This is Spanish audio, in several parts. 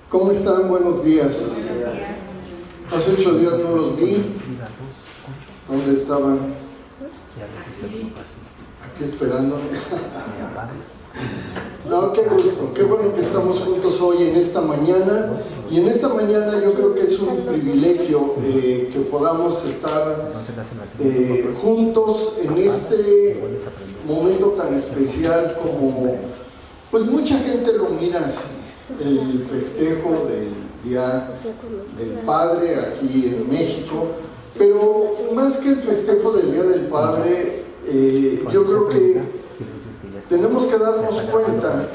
¿Cómo están? Buenos días. Hace 8 días no los vi. ¿Dónde estaban? Aquí esperándome. No, qué gusto, qué bueno que estamos juntos hoy en esta mañana. Y en esta mañana yo creo que es un privilegio que podamos estar juntos en este momento tan especial como, pues mucha gente lo mira así, el festejo del Día del Padre aquí en México. Pero más que el festejo del Día del Padre, yo creo que tenemos que darnos cuenta,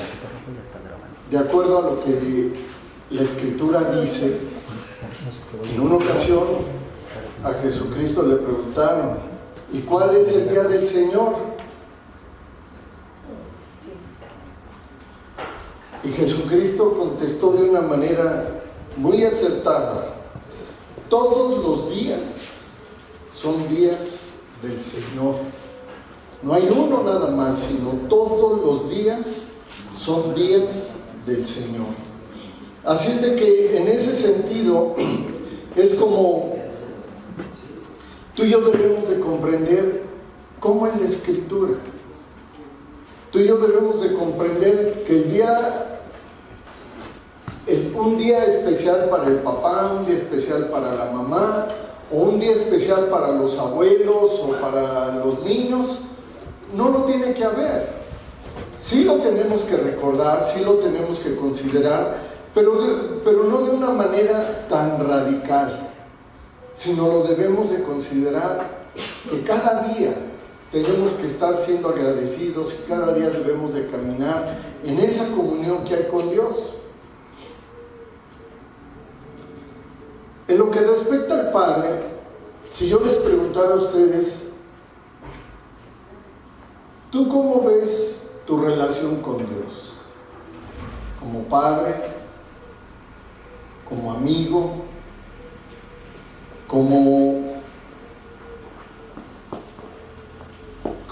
de acuerdo a lo que la Escritura dice. En una ocasión a Jesucristo le preguntaron: ¿y cuál es el día del Señor? Y Jesucristo contestó de una manera muy acertada: todos los días son días del Señor. No hay uno nada más, sino todos los días son días del Señor. Así es de que en ese sentido es como tú y yo debemos de comprender cómo es la Escritura. Tú y yo debemos de comprender que un día especial para el papá, un día especial para la mamá, o un día especial para los abuelos o para los niños, no lo tiene que haber. Sí lo tenemos que recordar, sí lo tenemos que considerar, pero no de una manera tan radical, sino lo debemos de considerar que cada día tenemos que estar siendo agradecidos y cada día debemos de caminar en esa comunión que hay con Dios. En lo que respecta al Padre, si yo les preguntara a ustedes, ¿tú cómo ves tu relación con Dios? ¿Como padre? ¿Como amigo? ¿Como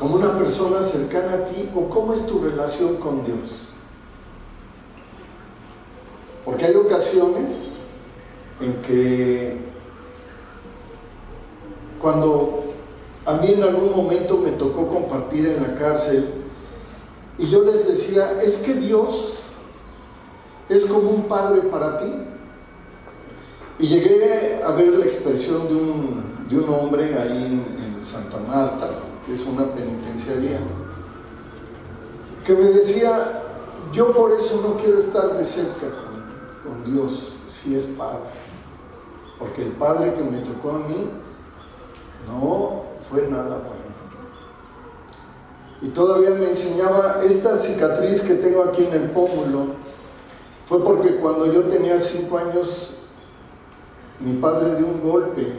una persona cercana a ti? ¿O cómo es tu relación con Dios? Porque hay ocasiones en que cuando a mí en algún momento me tocó compartir en la cárcel y yo les decía: es que Dios es como un padre para ti. Y llegué a ver la expresión de un hombre ahí en Santa Marta, que es una penitenciaría, que me decía: yo por eso no quiero estar de cerca con Dios si es padre, porque el padre que me tocó a mí no fue nada bueno. Y todavía me enseñaba: esta cicatriz que tengo aquí en el pómulo fue porque cuando yo tenía 5 años mi padre de un golpe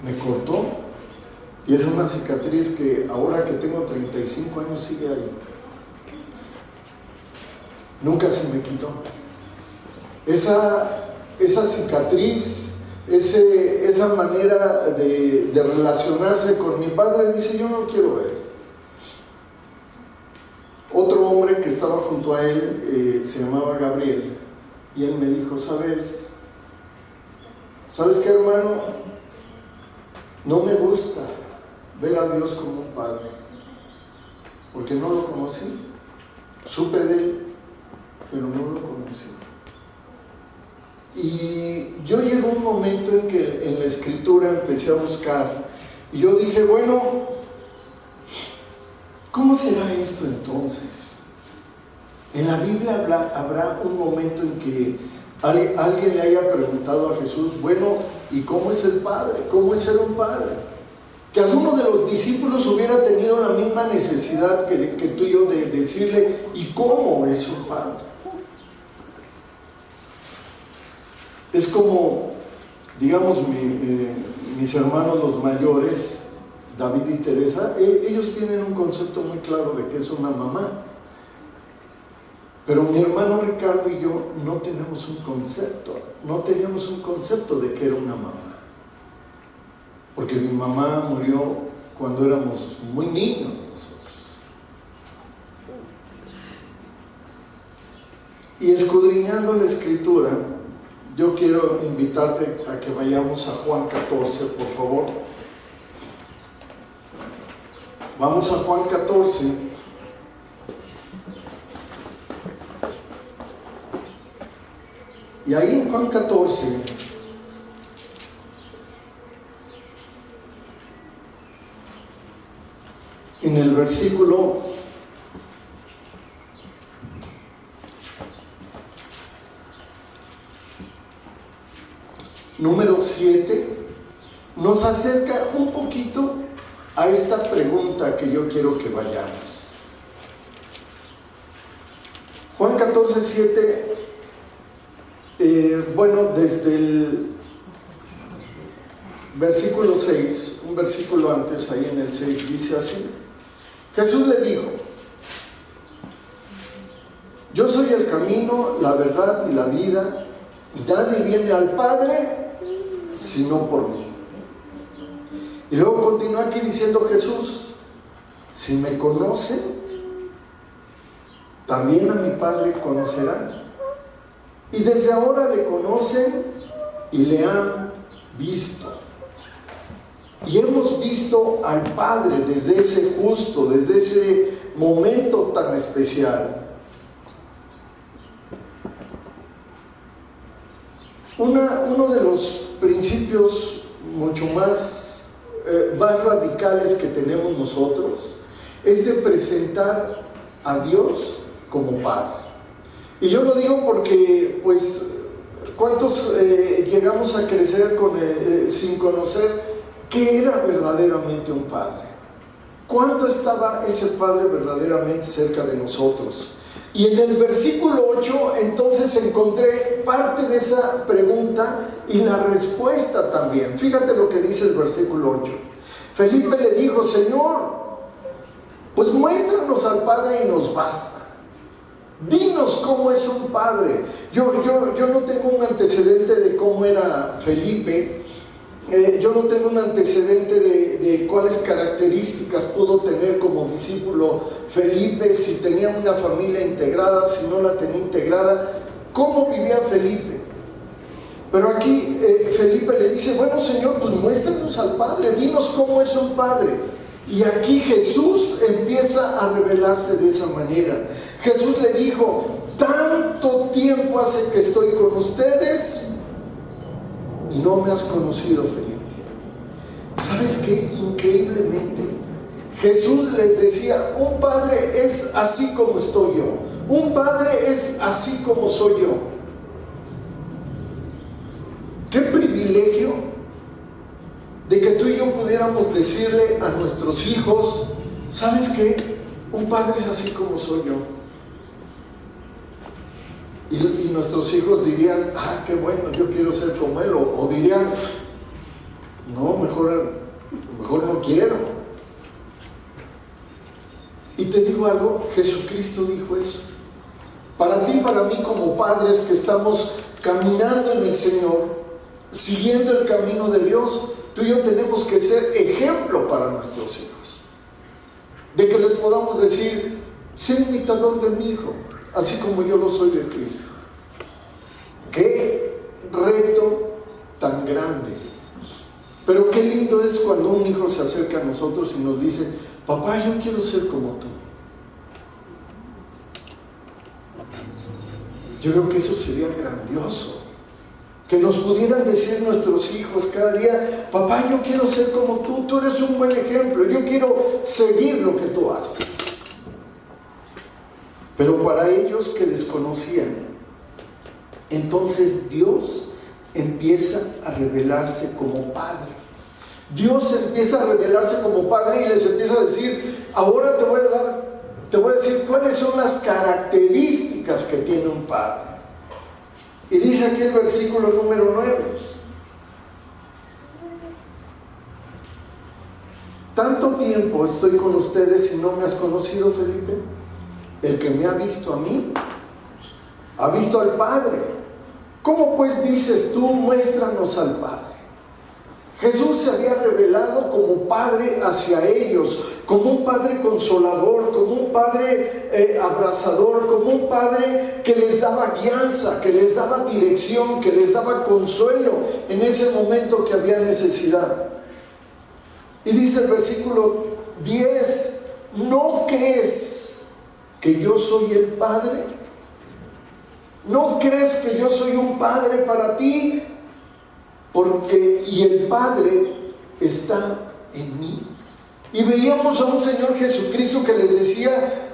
me cortó, y es una cicatriz que ahora que tengo 35 años sigue ahí, nunca se me quitó. Esa cicatriz, esa manera de relacionarse con mi padre, dice: yo no quiero ver. Otro hombre que estaba junto a él se llamaba Gabriel, y él me dijo: ¿sabes qué, hermano? No me gusta ver a Dios como un padre, porque no lo conocí. Supe de él, pero no lo conocí. Y yo llegó un momento en que en la Escritura empecé a buscar, y yo dije: bueno, ¿cómo será esto entonces? En la Biblia habrá un momento en que alguien le haya preguntado a Jesús: bueno, ¿y cómo es el Padre? ¿Cómo es ser un padre? Que alguno de los discípulos hubiera tenido la misma necesidad que tú y yo de decirle: ¿y cómo es un padre? Es como, digamos, mis hermanos los mayores, David y Teresa, ellos tienen un concepto muy claro de qué es una mamá. Pero mi hermano Ricardo y yo no teníamos un concepto de qué era una mamá. Porque mi mamá murió cuando éramos muy niños nosotros. Y escudriñando la Escritura, yo quiero invitarte a que vayamos a Juan 14, por favor. Vamos a Juan 14. Y ahí en Juan 14, en el versículo número 7, nos acerca un poquito a esta pregunta que yo quiero que vayamos. Juan 14, 7, desde el versículo 6, un versículo antes, ahí en el 6, dice así: Jesús le dijo: yo soy el camino, la verdad y la vida, y nadie viene al Padre sino por mí. Y luego continúa aquí diciendo Jesús: si me conocen, también a mi Padre conocerán. Y desde ahora le conocen y le han visto. Y hemos visto al Padre desde ese justo, desde ese momento tan especial. Uno de los principios mucho más radicales que tenemos nosotros es de presentar a Dios como Padre. Y yo lo digo porque, pues, ¿cuántos llegamos a crecer sin conocer qué era verdaderamente un Padre? ¿Cuánto estaba ese Padre verdaderamente cerca de nosotros? Y en el versículo 8 entonces encontré parte de esa pregunta y la respuesta también. Fíjate lo que dice el versículo 8. Felipe le dijo: Señor, pues muéstranos al Padre y nos basta. Dinos cómo es un padre. Yo no tengo un antecedente de cómo era Felipe. Yo no tengo un antecedente de cuáles características pudo tener como discípulo Felipe, si tenía una familia integrada, si no la tenía integrada, cómo vivía Felipe. Pero aquí Felipe le dice: bueno, Señor, pues muéstranos al Padre, dinos cómo es un padre. Y aquí Jesús empieza a revelarse de esa manera. Jesús le dijo: tanto tiempo hace que estoy con ustedes y no me has conocido, Felipe. ¿Sabes qué? Increíblemente, Jesús les decía: un padre es así como estoy yo. Un padre es así como soy yo. Qué privilegio de que tú y yo pudiéramos decirle a nuestros hijos: ¿sabes qué? Un padre es así como soy yo. Y nuestros hijos dirían: ah, qué bueno, yo quiero ser como él. O dirían: no, mejor no quiero. Y te digo algo, Jesucristo dijo eso. Para ti y para mí, como padres que estamos caminando en el Señor, siguiendo el camino de Dios, tú y yo tenemos que ser ejemplo para nuestros hijos. De que les podamos decir: sé imitador de mi hijo, así como yo lo soy de Cristo. ¡Qué reto tan grande! Pero qué lindo es cuando un hijo se acerca a nosotros y nos dice: papá, yo quiero ser como tú. Yo creo que eso sería grandioso. Que nos pudieran decir nuestros hijos cada día: papá, yo quiero ser como tú eres un buen ejemplo, yo quiero seguir lo que tú haces. Pero para ellos que desconocían, entonces Dios empieza a revelarse como Padre. Dios empieza a revelarse como Padre y les empieza a decir: ahora te voy a decir cuáles son las características que tiene un Padre. Y dice aquí el versículo número 9: tanto tiempo estoy con ustedes y no me has conocido, Felipe. El que me ha visto a mí, ha visto al Padre. ¿Cómo pues dices tú: muéstranos al Padre? Jesús se había revelado como Padre hacia ellos, como un Padre consolador, como un Padre abrazador, como un Padre que les daba guianza, que les daba dirección, que les daba consuelo en ese momento que había necesidad. Y dice el versículo 10, ¿no crees que yo soy el Padre? ¿No crees que yo soy un Padre para ti? Y el Padre está en mí. Y veíamos a un Señor Jesucristo que les decía,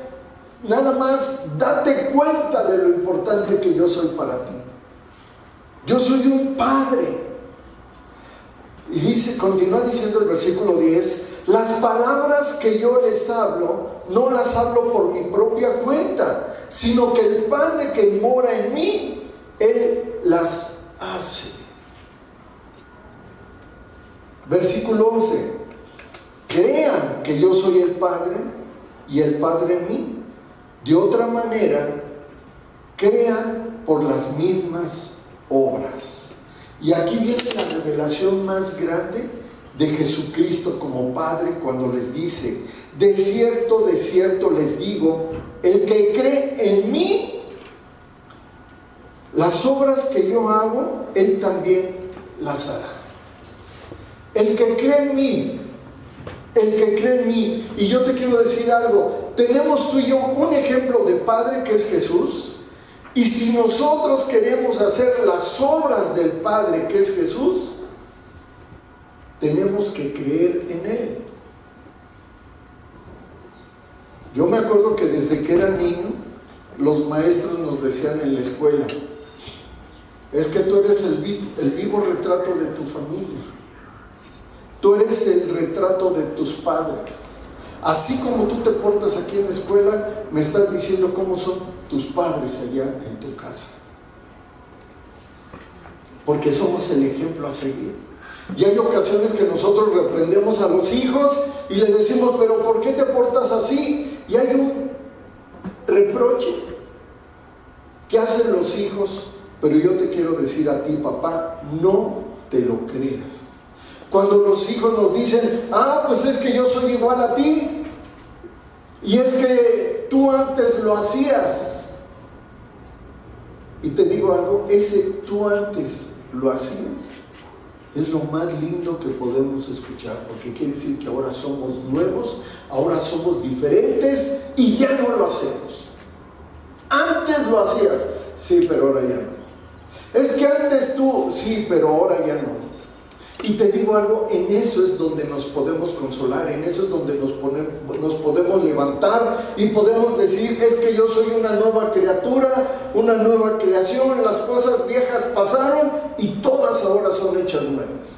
nada más date cuenta de lo importante que yo soy para ti. Yo soy un Padre. Y dice, continúa diciendo el versículo 10, las palabras que yo les hablo, no las hablo por mi propia cuenta, sino que el Padre que mora en mí, Él las hace. Versículo 11, crean que yo soy el Padre y el Padre en mí. De otra manera, crean por las mismas obras. Y aquí viene la revelación más grande de Jesucristo como Padre cuando les dice, de cierto les digo, el que cree en mí, las obras que yo hago, él también las hará. El que cree en mí, el que cree en mí. Y yo te quiero decir algo, tenemos tú y yo un ejemplo de Padre que es Jesús. Y si nosotros queremos hacer las obras del Padre que es Jesús, tenemos que creer en Él. Yo me acuerdo que desde que era niño, los maestros nos decían en la escuela, es que tú eres el vivo retrato de tu familia. Tú eres el retrato de tus padres. Así como tú te portas aquí en la escuela, me estás diciendo cómo son tus padres allá en tu casa. Porque somos el ejemplo a seguir. Y hay ocasiones que nosotros reprendemos a los hijos y les decimos, pero ¿por qué te portas así? Y hay un reproche que hacen los hijos, pero yo te quiero decir a ti, papá, no te lo creas. Cuando los hijos nos dicen, pues es que yo soy igual a ti, y es que tú antes lo hacías. Y te digo algo, ese tú antes lo hacías es lo más lindo que podemos escuchar, porque quiere decir que ahora somos nuevos, ahora somos diferentes y ya no lo hacemos. Antes lo hacías, sí, pero ahora ya no. Es que antes tú, sí, pero ahora ya no. Y te digo algo, en eso es donde nos podemos consolar, en eso es donde nos podemos levantar y podemos decir, es que yo soy una nueva criatura, una nueva creación, las cosas viejas pasaron y todas ahora son hechas nuevas.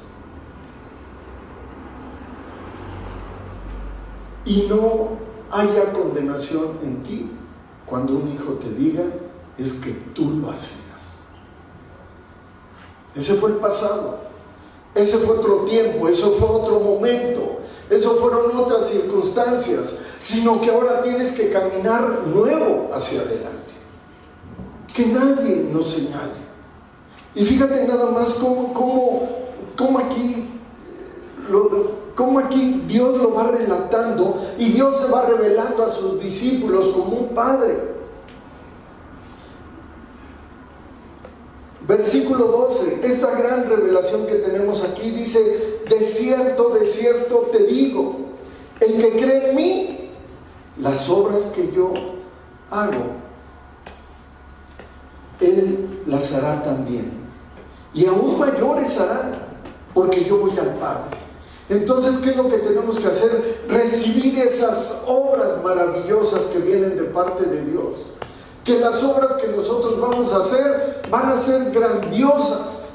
Y no haya condenación en ti cuando un hijo te diga, es que tú lo hacías. Ese fue el pasado. Ese fue otro tiempo, eso fue otro momento, eso fueron otras circunstancias, sino que ahora tienes que caminar nuevo hacia adelante. Que nadie nos señale. Y fíjate nada más cómo aquí Dios lo va relatando y Dios se va revelando a sus discípulos como un padre. Versículo 12, esta gran revelación que tenemos aquí dice, de cierto te digo, el que cree en mí, las obras que yo hago, él las hará también, y aún mayores hará, porque yo voy al Padre. Entonces, ¿qué es lo que tenemos que hacer? Recibir esas obras maravillosas que vienen de parte de Dios. Que las obras que nosotros vamos a hacer van a ser grandiosas.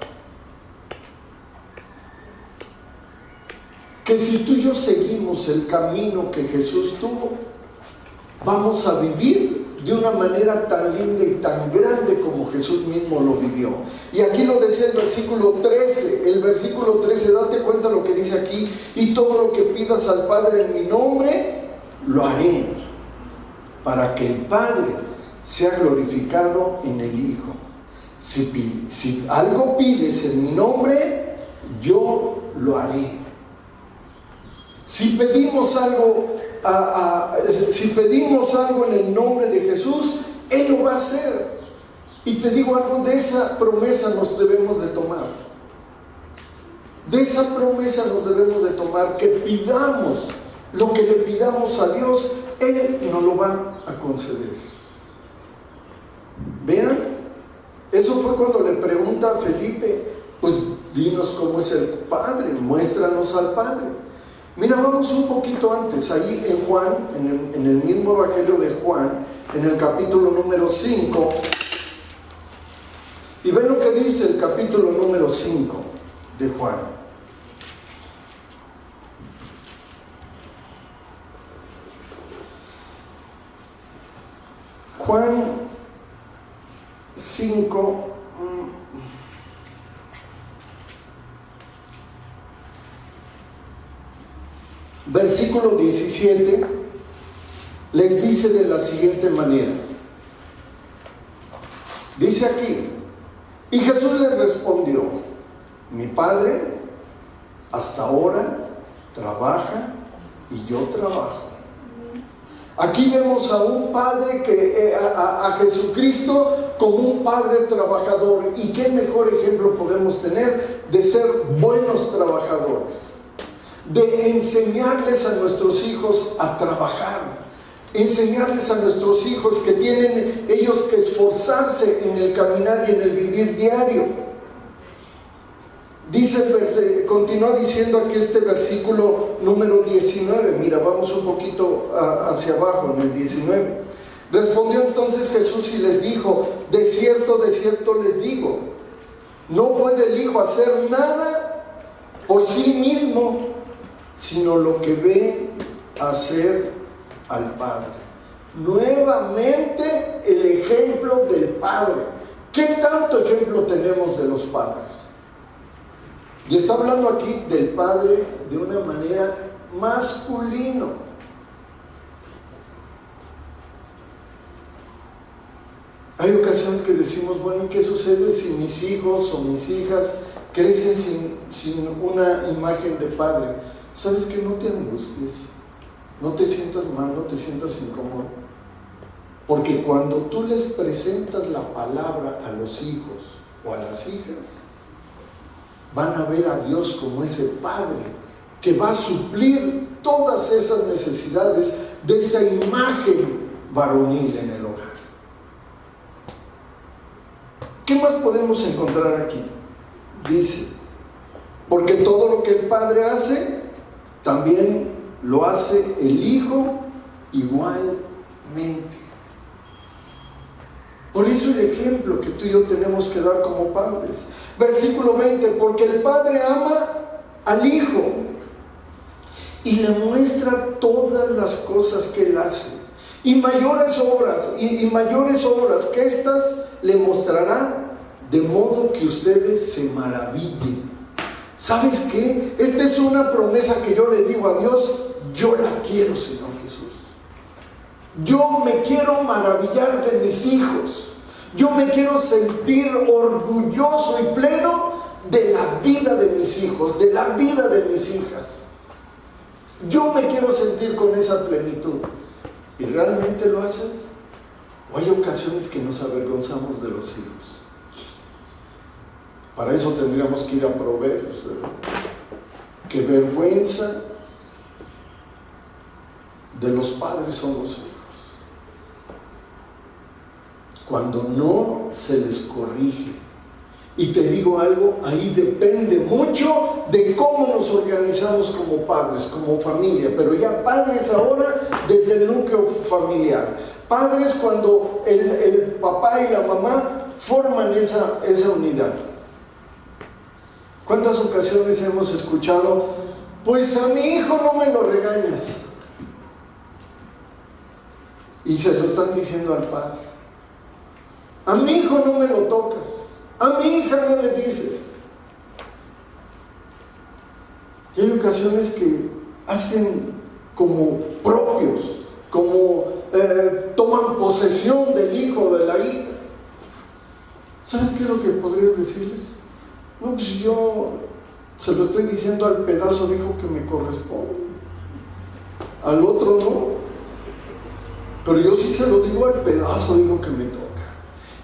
Que si tú y yo seguimos el camino que Jesús tuvo, vamos a vivir de una manera tan linda y tan grande como Jesús mismo lo vivió. Y aquí lo decía el versículo 13, date cuenta lo que dice aquí, y todo lo que pidas al Padre en mi nombre, lo haré, para que el Padre sea glorificado en el Hijo. Si algo pides en mi nombre, yo lo haré. Si pedimos algo, si pedimos algo en el nombre de Jesús, Él lo va a hacer. Y te digo algo, de esa promesa nos debemos de tomar. De esa promesa nos debemos de tomar, que pidamos lo que le pidamos a Dios, Él nos lo va a conceder. Vean, eso fue cuando le pregunta a Felipe, pues dinos cómo es el Padre, muéstranos al Padre. Mira, vamos un poquito antes, ahí en Juan, en el mismo Evangelio de Juan, en el capítulo número 5, y ven lo que dice el capítulo número 5 de Juan. Juan 5, versículo 17, les dice de la siguiente manera. Dice aquí: y Jesús les respondió: mi Padre hasta ahora trabaja y yo trabajo. Aquí vemos a un Padre, a Jesucristo como un Padre trabajador. ¿Y qué mejor ejemplo podemos tener de ser buenos trabajadores? De enseñarles a nuestros hijos a trabajar, enseñarles a nuestros hijos que tienen ellos que esforzarse en el caminar y en el vivir diario. Dice, continúa diciendo aquí este versículo número 19. Mira, vamos un poquito hacia abajo en el 19. Respondió entonces Jesús y les dijo: de cierto les digo, no puede el Hijo hacer nada por sí mismo, sino lo que ve hacer al Padre. Nuevamente el ejemplo del Padre. ¿Qué tanto ejemplo tenemos de los padres? Y está hablando aquí del Padre de una manera masculino. Hay ocasiones que decimos, bueno, ¿qué sucede si mis hijos o mis hijas crecen sin una imagen de padre? ¿Sabes qué? No te angusties, no te sientas mal, no te sientas incómodo, porque cuando tú les presentas la palabra a los hijos o a las hijas, van a ver a Dios como ese Padre que va a suplir todas esas necesidades de esa imagen varonil en el hogar. ¿Qué más podemos encontrar aquí? Dice: porque todo lo que el Padre hace, también lo hace el Hijo igualmente. Por eso el ejemplo que tú y yo tenemos que dar como padres. Versículo 20: porque el Padre ama al Hijo y le muestra todas las cosas que Él hace, y mayores obras que estas le mostrará, de modo que ustedes se maravillen. ¿Sabes qué? Esta es una promesa que yo le digo a Dios: yo la quiero, Señor Jesús. Yo me quiero maravillar de mis hijos. Yo me quiero sentir orgulloso y pleno de la vida de mis hijos, de la vida de mis hijas. Yo me quiero sentir con esa plenitud. ¿Y realmente lo haces? ¿O hay ocasiones que nos avergonzamos de los hijos? Para eso tendríamos que ir a Proverbios, ¿verdad? Qué vergüenza de los padres son los hijos, cuando no se les corrige. Y te digo algo, ahí depende mucho de cómo nos organizamos como padres, como familia, pero ya padres ahora desde el núcleo familiar. Padres cuando el papá y la mamá forman esa unidad. ¿Cuántas ocasiones hemos escuchado: pues a mi hijo no me lo regañas? Y se lo están diciendo al padre. A mi hijo no me lo tocas, a mi hija no le dices. Y hay ocasiones que hacen como propios, como toman posesión del hijo o de la hija. ¿Sabes qué es lo que podrías decirles? No, pues yo Se lo estoy diciendo al pedazo, dijo que me corresponde. Al otro no. Pero yo sí se lo digo al pedazo, digo que me toca.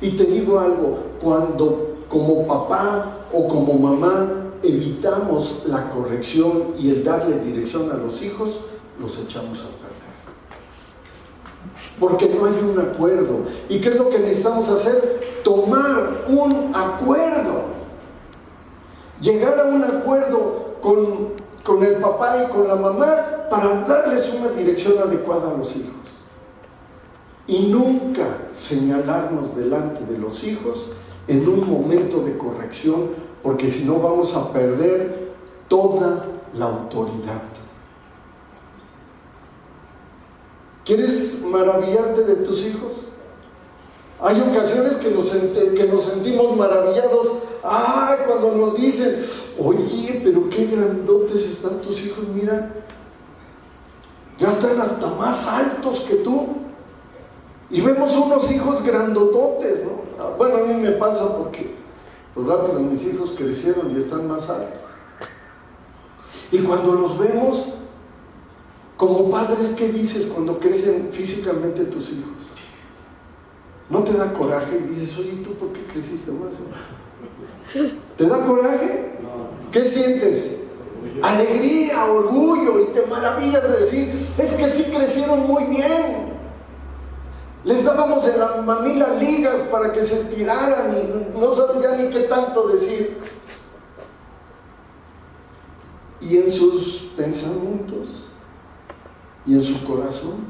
Y te digo algo, cuando como papá o como mamá evitamos la corrección y el darle dirección a los hijos, los echamos a perder. Porque no hay un acuerdo. ¿Y qué es lo que necesitamos hacer? Tomar un acuerdo. Llegar a un acuerdo con el papá y con la mamá para darles una dirección adecuada a los hijos. Y nunca señalarnos delante de los hijos en un momento de corrección, porque si no vamos a perder toda la autoridad. ¿Quieres maravillarte de tus hijos? Hay ocasiones que nos sentimos maravillados. Cuando nos dicen, oye, pero qué grandotes están tus hijos, mira, ya están hasta más altos que tú. Y vemos unos hijos grandototes, ¿no? Bueno, a mí me pasa porque pues rápido mis hijos crecieron y están más altos. Y cuando los vemos, como padres, ¿qué dices cuando crecen físicamente tus hijos? ¿No te da coraje? Y dices, oye, ¿tú por qué creciste más? ¿Te da coraje? ¿Qué sientes? Alegría, orgullo, y te maravillas de decir, es que sí crecieron muy bien. Les dábamos en la mamila ligas para que se estiraran y no sabían ni qué tanto decir. Y en sus pensamientos y en su corazón,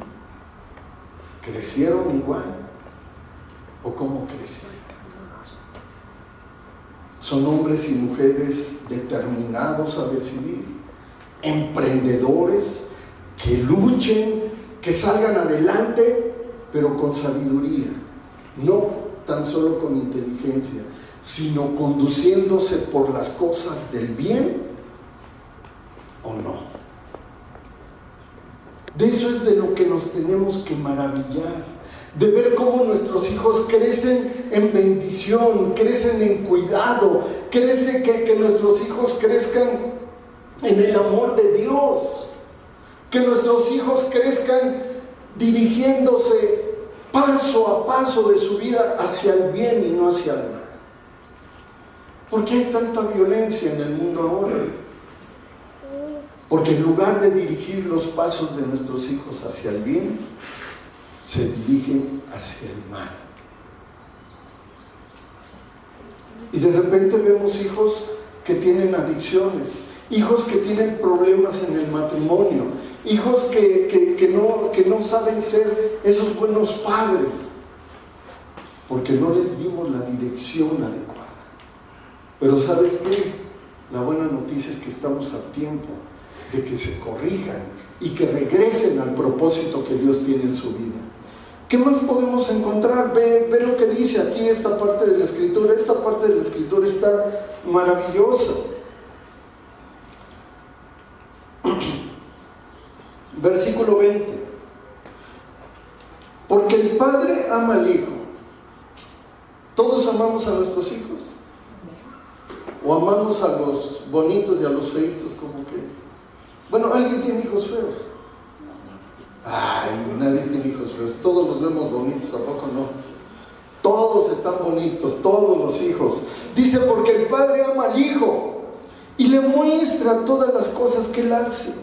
¿crecieron igual? ¿O cómo crecieron? Son hombres y mujeres determinados a decidir, emprendedores, que luchen, que salgan adelante, pero con sabiduría, no tan solo con inteligencia, sino conduciéndose por las cosas del bien o no. De eso es de lo que nos tenemos que maravillar, de ver cómo nuestros hijos crecen en bendición, crecen en cuidado, crece que nuestros hijos crezcan en el amor de Dios, que nuestros hijos crezcan dirigiéndose paso a paso de su vida hacia el bien y no hacia el mal. ¿Por qué hay tanta violencia en el mundo ahora? Porque en lugar de dirigir los pasos de nuestros hijos hacia el bien, se dirigen hacia el mal. Y de repente vemos hijos que tienen adicciones, hijos que tienen problemas en el matrimonio, hijos que no saben ser esos buenos padres, porque no les dimos la dirección adecuada. Pero ¿sabes qué? La buena noticia es que estamos a tiempo de que se corrijan y que regresen al propósito que Dios tiene en su vida. ¿Qué más podemos encontrar? Ve lo que dice aquí esta parte de la Escritura. Esta parte de la Escritura está maravillosa. Versículo 20. Porque el Padre ama al Hijo. ¿Todos amamos a nuestros hijos? ¿O amamos a los bonitos y a los feitos? Como que, bueno, ¿alguien tiene hijos feos? Ay, nadie tiene hijos feos. Todos los vemos bonitos, ¿a poco no? Todos están bonitos, todos los hijos. Dice, porque el Padre ama al Hijo y le muestra todas las cosas que Él hace.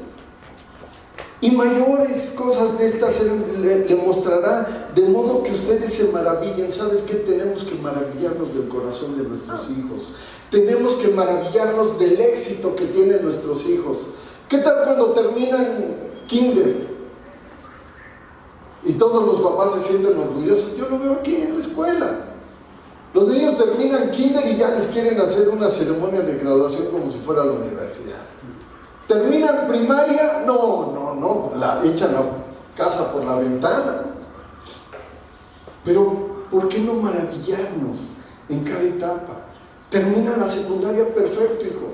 Y mayores cosas de estas le mostrará, de modo que ustedes se maravillen. ¿Sabes qué? Tenemos que maravillarnos del corazón de nuestros hijos. Tenemos que maravillarnos del éxito que tienen nuestros hijos. ¿Qué tal cuando terminan kinder? Y todos los papás se sienten orgullosos. Yo lo veo aquí en la escuela. Los niños terminan kinder y ya les quieren hacer una ceremonia de graduación como si fuera la universidad. Terminan primaria, no, la echan la casa por la ventana. Pero, ¿por qué no maravillarnos en cada etapa? Termina la secundaria perfecto, hijo.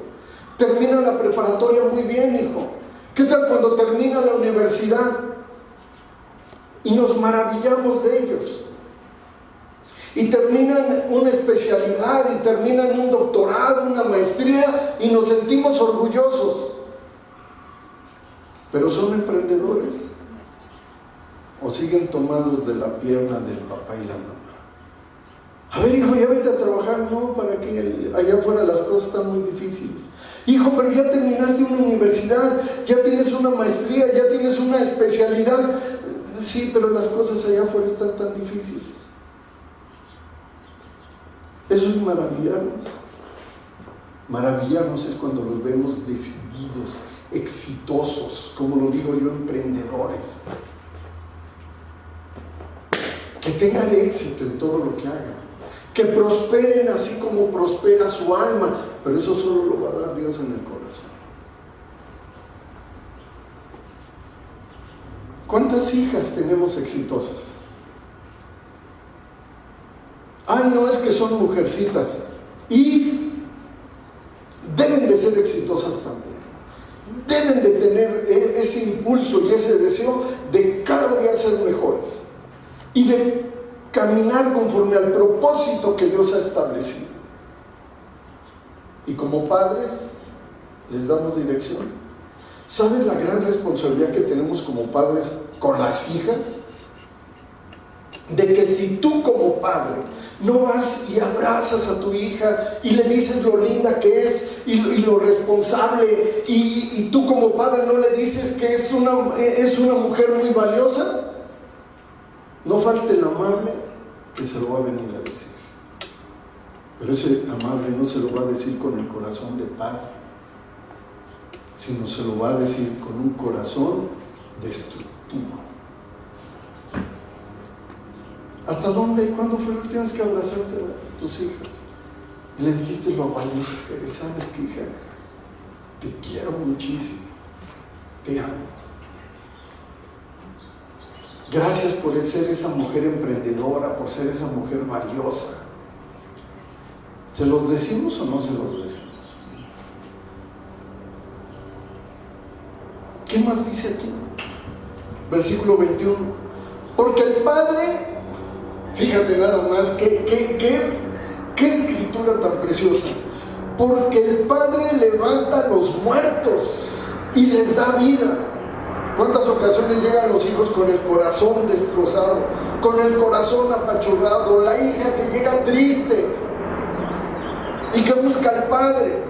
Termina la preparatoria muy bien, hijo. ¿Qué tal cuando termina la universidad? Y nos maravillamos de ellos. y terminan una especialidad y terminan un doctorado, una maestría y nos sentimos orgullosos. Pero son emprendedores o siguen tomados de la pierna del papá y la mamá. A ver, hijo, ya vete a trabajar. No, ¿para qué? Allá afuera las cosas están muy difíciles. Hijo, pero ya terminaste una universidad, ya tienes una maestría, ya tienes una especialidad. Sí, pero las cosas allá afuera están tan difíciles. Eso es maravillarnos. Maravillarnos es cuando los vemos decididos, exitosos, como lo digo yo, emprendedores. Que tengan éxito en todo lo que hagan. Que prosperen así como prospera su alma. Pero eso solo lo va a dar Dios en el corazón. ¿Cuántas hijas tenemos exitosas? Ah, no, es que son mujercitas. Y deben de ser exitosas también. Deben de tener ese impulso y ese deseo de cada día ser mejores. Y de caminar conforme al propósito que Dios ha establecido. Y como padres, les damos dirección. ¿Sabes la gran responsabilidad que tenemos como padres con las hijas? De que si tú como padre no vas y abrazas a tu hija y le dices lo linda que es y lo responsable, y tú como padre no le dices que es una mujer muy valiosa, no falte el amable que se lo va a venir a decir. Pero ese amable no se lo va a decir con el corazón de padre, sino se lo va a decir con un corazón destructivo. ¿Hasta dónde? ¿Cuándo fue la última vez que abrazaste a tus hijas? Y le dijiste lo valioso que eres. ¿Sabes qué, hija? Te quiero muchísimo. Te amo. Gracias por ser esa mujer emprendedora, por ser esa mujer valiosa. ¿Se los decimos o no se los decimos? ¿Qué más dice aquí? Versículo 21. Porque el Padre, fíjate nada más, qué escritura tan preciosa. Porque el Padre levanta a los muertos y les da vida. ¿Cuántas ocasiones llegan los hijos con el corazón destrozado, con el corazón apachurrado? La hija que llega triste y que busca al Padre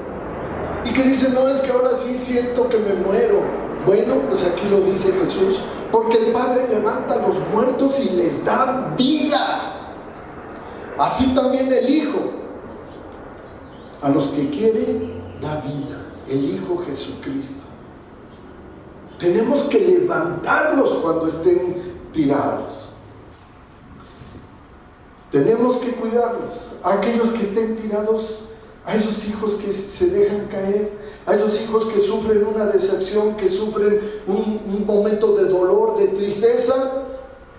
y que dice, no, es que ahora sí siento que me muero. Bueno, pues aquí lo dice Jesús, porque el Padre levanta a los muertos y les da vida. Así también el Hijo, a los que quiere, da vida. El Hijo Jesucristo. Tenemos que levantarlos cuando estén tirados. Tenemos que cuidarlos. A aquellos que estén tirados, a esos hijos que se dejan caer, a esos hijos que sufren una decepción, que sufren un momento de dolor, de tristeza,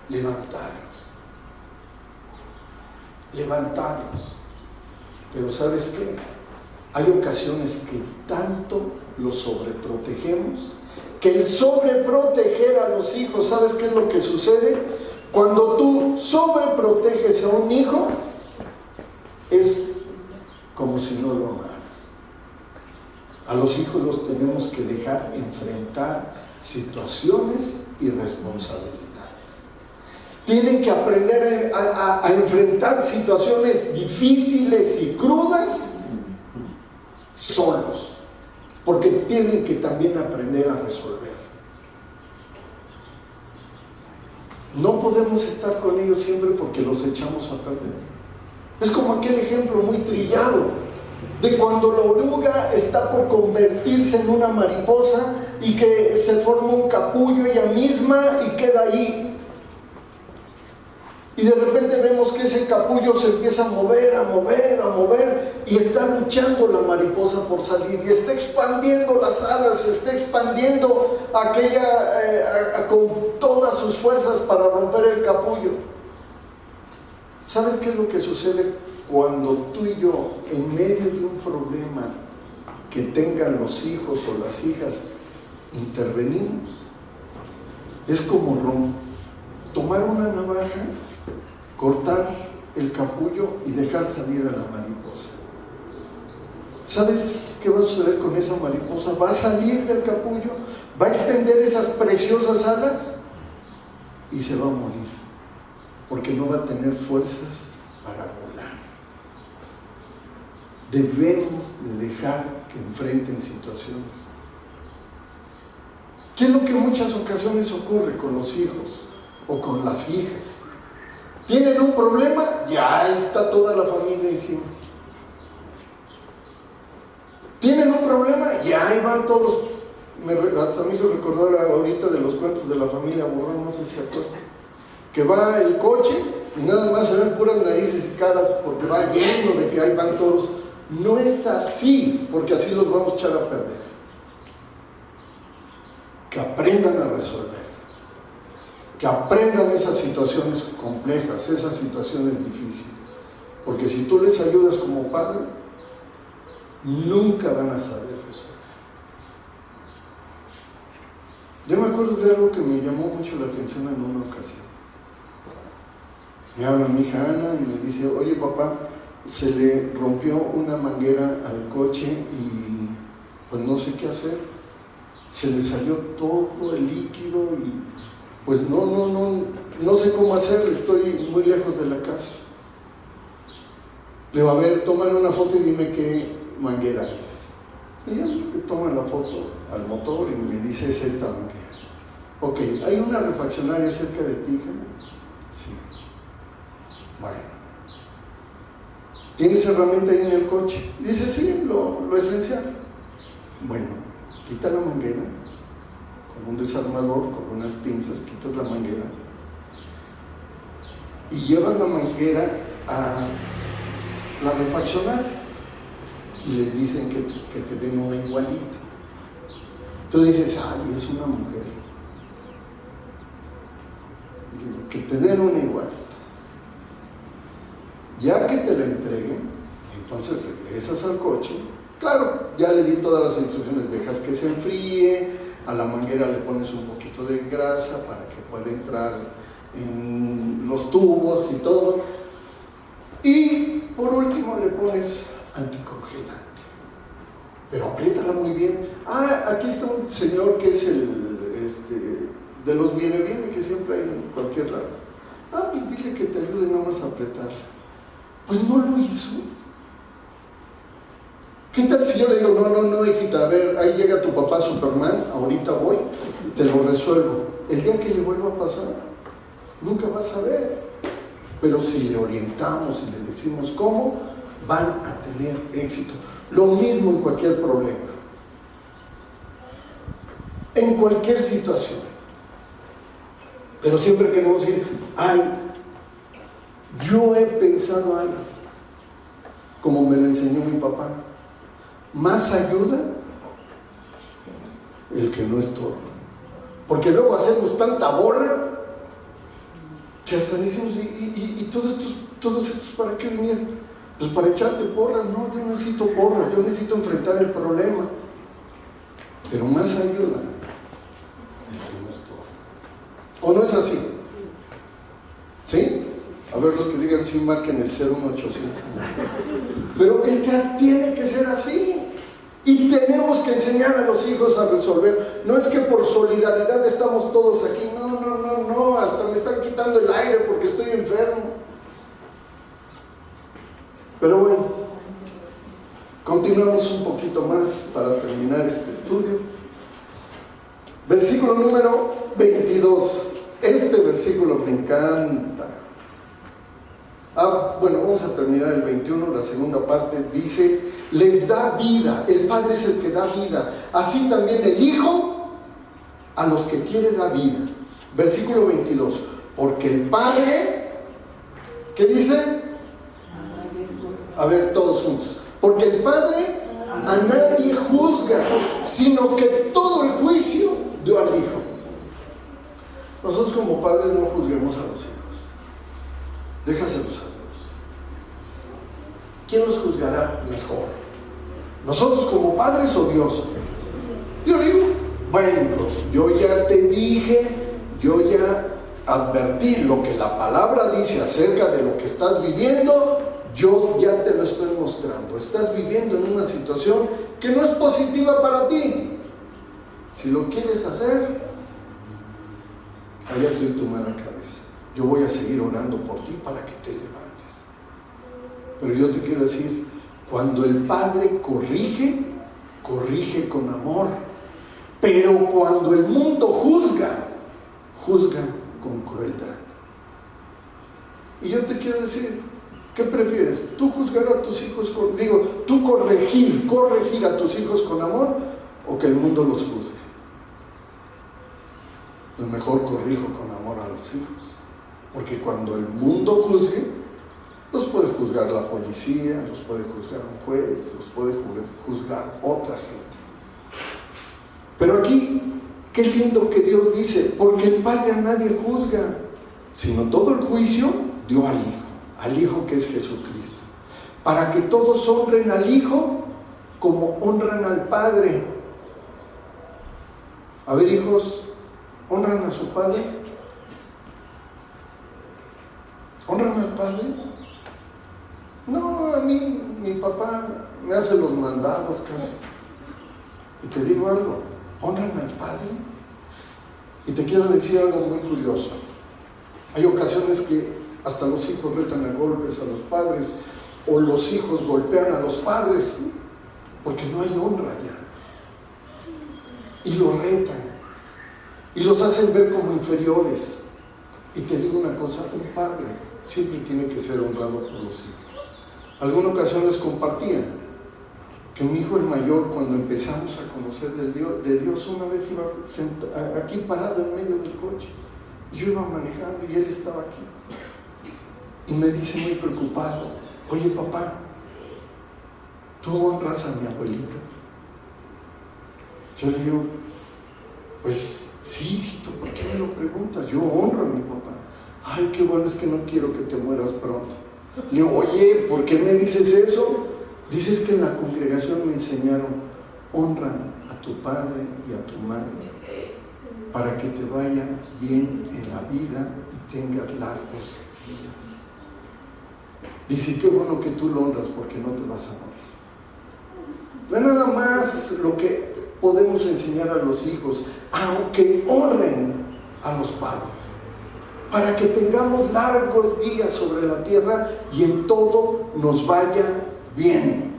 levantarlos. Levantarlos. Pero ¿sabes qué? Hay ocasiones que tanto los sobreprotegemos, que el sobreproteger a los hijos, ¿sabes qué es lo que sucede? Cuando tú sobreproteges a un hijo, es como si no lo amaras. A los hijos los tenemos que dejar enfrentar situaciones y responsabilidades. Tienen que aprender a enfrentar situaciones difíciles y crudas solos, porque tienen que también aprender a resolver. No podemos estar con ellos siempre porque los echamos a perder. Es como aquel ejemplo muy trillado de cuando la oruga está por convertirse en una mariposa y que se forma un capullo ella misma y queda ahí. Y de repente vemos que ese capullo se empieza a mover, a mover, a mover, y está luchando la mariposa por salir, y está expandiendo las alas, se está expandiendo con todas sus fuerzas para romper el capullo. ¿Sabes qué es lo que sucede cuando tú y yo, en medio de un problema que tengan los hijos o las hijas, intervenimos? Es como tomar una navaja, cortar el capullo y dejar salir a la mariposa. ¿Sabes qué va a suceder con esa mariposa? Va a salir del capullo, va a extender esas preciosas alas y se va a morir, porque no va a tener fuerzas para volar. Debemos de dejar que enfrenten situaciones. ¿Qué es lo que en muchas ocasiones ocurre con los hijos o con las hijas? Tienen un problema, ya está toda la familia encima. Tienen un problema, ya ahí van todos. Hasta me hizo recordar ahorita de los cuentos de la familia Borrón, no sé si se acuerdan, que va el coche y nada más se ven puras narices y caras porque va lleno de que ahí van todos. No es así, porque así los vamos a echar a perder. Que aprendan a resolver, que aprendan esas situaciones complejas, esas situaciones difíciles, porque si tú les ayudas como padre, nunca van a saber resolver. Yo me acuerdo de algo que me llamó mucho la atención en una ocasión. Me habla mi hija Ana y me dice: oye papá, se le rompió una manguera al coche y pues no sé qué hacer, se le salió todo el líquido y pues no sé cómo hacer, estoy muy lejos de la casa. Le digo: a ver, tómale una foto y dime qué manguera es. Y ella le toma la foto al motor y me dice: es esta manguera. Ok, ¿hay una refaccionaria cerca de ti, hija? Sí. Bueno, ¿tienes herramienta ahí en el coche? Dice: sí, lo esencial. Bueno, quita la manguera con un desarmador, con unas pinzas, quitas la manguera y llevas la manguera a la refaccionaria y les dicen que te den una igualita. Tú dices: ay, es una mujer. Digo: que te den una igualita. Ya que te la entreguen, entonces regresas al coche. Claro, ya le di todas las instrucciones: dejas que se enfríe, a la manguera le pones un poquito de grasa para que pueda entrar en los tubos y todo, y por último le pones anticongelante, pero apriétala muy bien. Aquí está un señor que es de los viene, que siempre hay en cualquier lado. Pues dile que te ayude nomás a apretarla. Pues no lo hizo. ¿Qué tal si yo le digo: no, hijita, a ver, ahí llega tu papá Superman, ahorita voy, te lo resuelvo? El día que le vuelva a pasar, nunca va a saber. Pero si le orientamos y le decimos cómo, van a tener éxito. Lo mismo en cualquier problema, en cualquier situación. Pero siempre queremos decir: yo he pensado algo, como me lo enseñó mi papá. Más ayuda el que no estorba, porque luego hacemos tanta bola que hasta decimos: ¿y todos estos para qué vinieron? Pues para echarte porras. No, yo necesito porras, yo necesito enfrentar el problema, pero más ayuda el que no estorba. ¿O no es así? ¿Sí? A ver, los que digan sí, marquen el 01800. Pero es que tiene que ser así. Y tenemos que enseñar a los hijos a resolver. No es que por solidaridad estamos todos aquí. No, hasta me están quitando el aire porque estoy enfermo. Pero bueno, continuamos un poquito más para terminar este estudio. Versículo número 22. Este versículo me encanta. Bueno, vamos a terminar el 21, la segunda parte. Dice: les da vida. El Padre es el que da vida. Así también el Hijo a los que quiere da vida. Versículo 22. Porque el Padre, ¿qué dice? A ver, todos juntos. Porque el Padre a nadie juzga, sino que todo el juicio dio al Hijo. Nosotros como padres no juzguemos a los hijos. Déjaselos a Dios. ¿Quién los juzgará mejor? ¿Nosotros como padres o Dios? Yo digo: bueno, yo ya te dije, yo ya advertir lo que la palabra dice acerca de lo que estás viviendo, yo ya te lo estoy mostrando. Estás viviendo en una situación que no es positiva para ti. Si lo quieres hacer, allá tú y tu mala cabeza. Yo voy a seguir orando por ti para que te levantes. Pero yo te quiero decir, cuando el Padre corrige, corrige con amor. Pero cuando el mundo juzga, juzga con crueldad. Y yo te quiero decir, ¿qué prefieres? ¿Tú juzgar a tus hijos tú corregir a tus hijos con amor, o que el mundo los juzgue? Lo mejor corrijo con amor a los hijos, porque cuando el mundo juzgue, los puede juzgar la policía, los puede juzgar un juez, los puede juzgar otra gente. Pero aquí, qué lindo que Dios dice, porque el Padre a nadie juzga, sino todo el juicio dio al Hijo que es Jesucristo, para que todos honren al Hijo como honran al Padre. A ver, hijos, ¿honran a su Padre? ¿Honran al Padre? No, a mí, mi papá me hace los mandados casi. Y te digo algo, ¿honran al Padre? Y te quiero decir algo muy curioso. Hay ocasiones que hasta los hijos retan a golpes a los padres, o los hijos golpean a los padres, porque no hay honra ya. Y los retan, y los hacen ver como inferiores. Y te digo una cosa, un padre siempre tiene que ser honrado por los hijos. Alguna ocasión les compartía que mi hijo el mayor, cuando empezamos a conocer de Dios, una vez iba aquí parado en medio del coche, y yo iba manejando y él estaba aquí, y me dice muy preocupado: oye papá, ¿tú honras a mi abuelito? Yo le digo: pues sí, hijito, ¿por qué me lo preguntas? Yo honro a mi papá. Ay, qué bueno, es que no quiero que te mueras pronto. Le digo: oye, ¿por qué me dices eso? Dices que en la congregación me enseñaron: honra a tu padre y a tu madre para que te vaya bien en la vida y tengas largos días. Dice: qué bueno que tú lo honras, porque no te vas a morir. No es nada más lo que podemos enseñar a los hijos, aunque honren a los padres, para que tengamos largos días sobre la tierra y en todo nos vaya bien.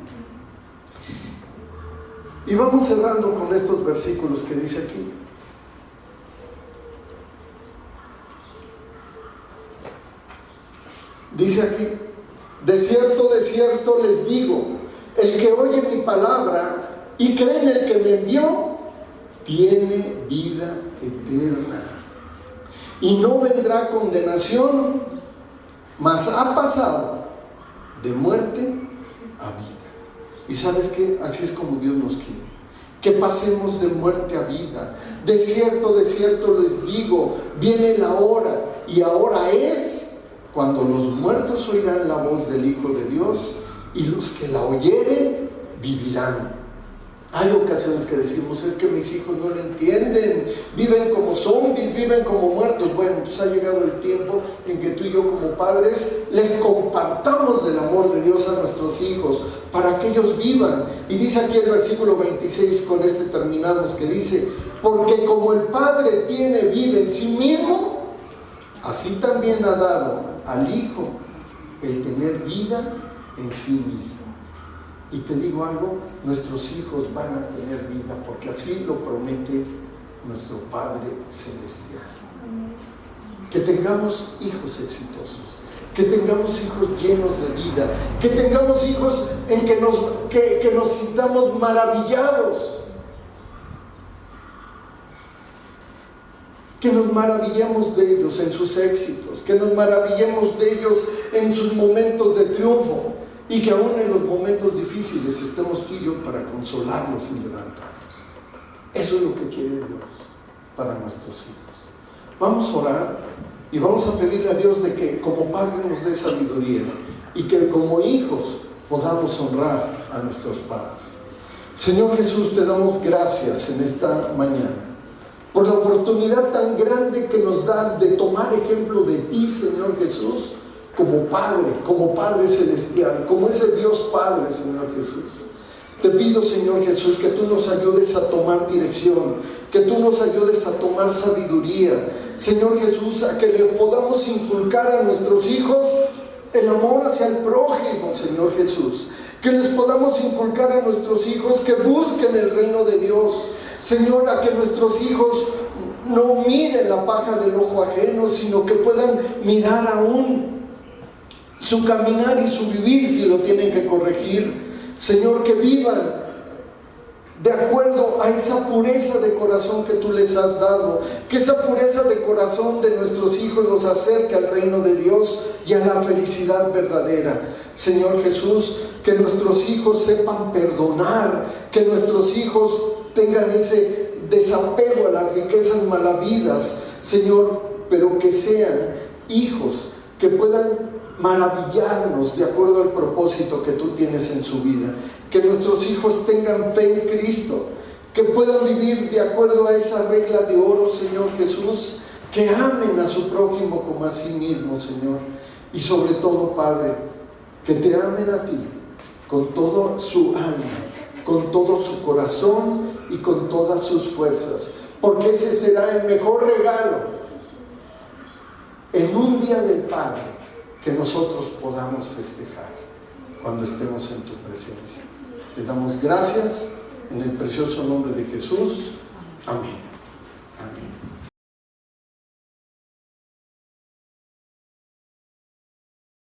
Y vamos cerrando con estos versículos que dice aquí. Dice aquí: de cierto les digo, el que oye mi palabra y cree en el que me envió, tiene vida eterna, y no vendrá condenación, mas ha pasado de muerte a vida. ¿Y sabes qué? Así es como Dios nos quiere, que pasemos de muerte a vida. De cierto les digo, viene la hora, y ahora es, cuando los muertos oirán la voz del Hijo de Dios, y los que la oyeren vivirán. Hay ocasiones que decimos: es que mis hijos no lo entienden, viven como zombies, viven como muertos. Bueno, pues ha llegado el tiempo en que tú y yo como padres les compartamos del amor de Dios a nuestros hijos, para que ellos vivan. Y dice aquí el versículo 26, con este terminamos, que dice: porque como el Padre tiene vida en sí mismo, así también ha dado al Hijo el tener vida en sí mismo. Y te digo algo, nuestros hijos van a tener vida, porque así lo promete nuestro Padre Celestial. Que tengamos hijos exitosos, que tengamos hijos llenos de vida, que tengamos hijos en que nos sintamos maravillados, que nos maravillemos de ellos en sus éxitos, que nos maravillemos de ellos en sus momentos de triunfo, y que aún en los momentos difíciles estemos tú y yo para consolarlos y levantarlos. Eso es lo que quiere Dios para nuestros hijos. Vamos a orar y vamos a pedirle a Dios de que como Padre nos dé sabiduría, y que como hijos podamos honrar a nuestros padres. Señor Jesús, te damos gracias en esta mañana, por la oportunidad tan grande que nos das de tomar ejemplo de ti, Señor Jesús, como Padre Celestial, como ese Dios Padre, Señor Jesús. Te pido, Señor Jesús, que tú nos ayudes a tomar dirección, que tú nos ayudes a tomar sabiduría, Señor Jesús, a que le podamos inculcar a nuestros hijos el amor hacia el prójimo, Señor Jesús, que les podamos inculcar a nuestros hijos que busquen el reino de Dios, Señor, a que nuestros hijos no miren la paja del ojo ajeno, sino que puedan mirar aún su caminar y su vivir si lo tienen que corregir. Señor, que vivan de acuerdo a esa pureza de corazón que tú les has dado, que esa pureza de corazón de nuestros hijos los acerque al reino de Dios y a la felicidad verdadera. Señor Jesús, que nuestros hijos sepan perdonar, que nuestros hijos tengan ese desapego a las riquezas malavidas, Señor, pero que sean hijos que puedan maravillarnos de acuerdo al propósito que tú tienes en su vida, que nuestros hijos tengan fe en Cristo, que puedan vivir de acuerdo a esa regla de oro, Señor Jesús, que amen a su prójimo como a sí mismo, Señor, y sobre todo, Padre, que te amen a ti con toda su alma, con todo su corazón y con todas sus fuerzas, porque ese será el mejor regalo en un día del Padre que nosotros podamos festejar cuando estemos en tu presencia. Te damos gracias en el precioso nombre de Jesús. Amén. Amén.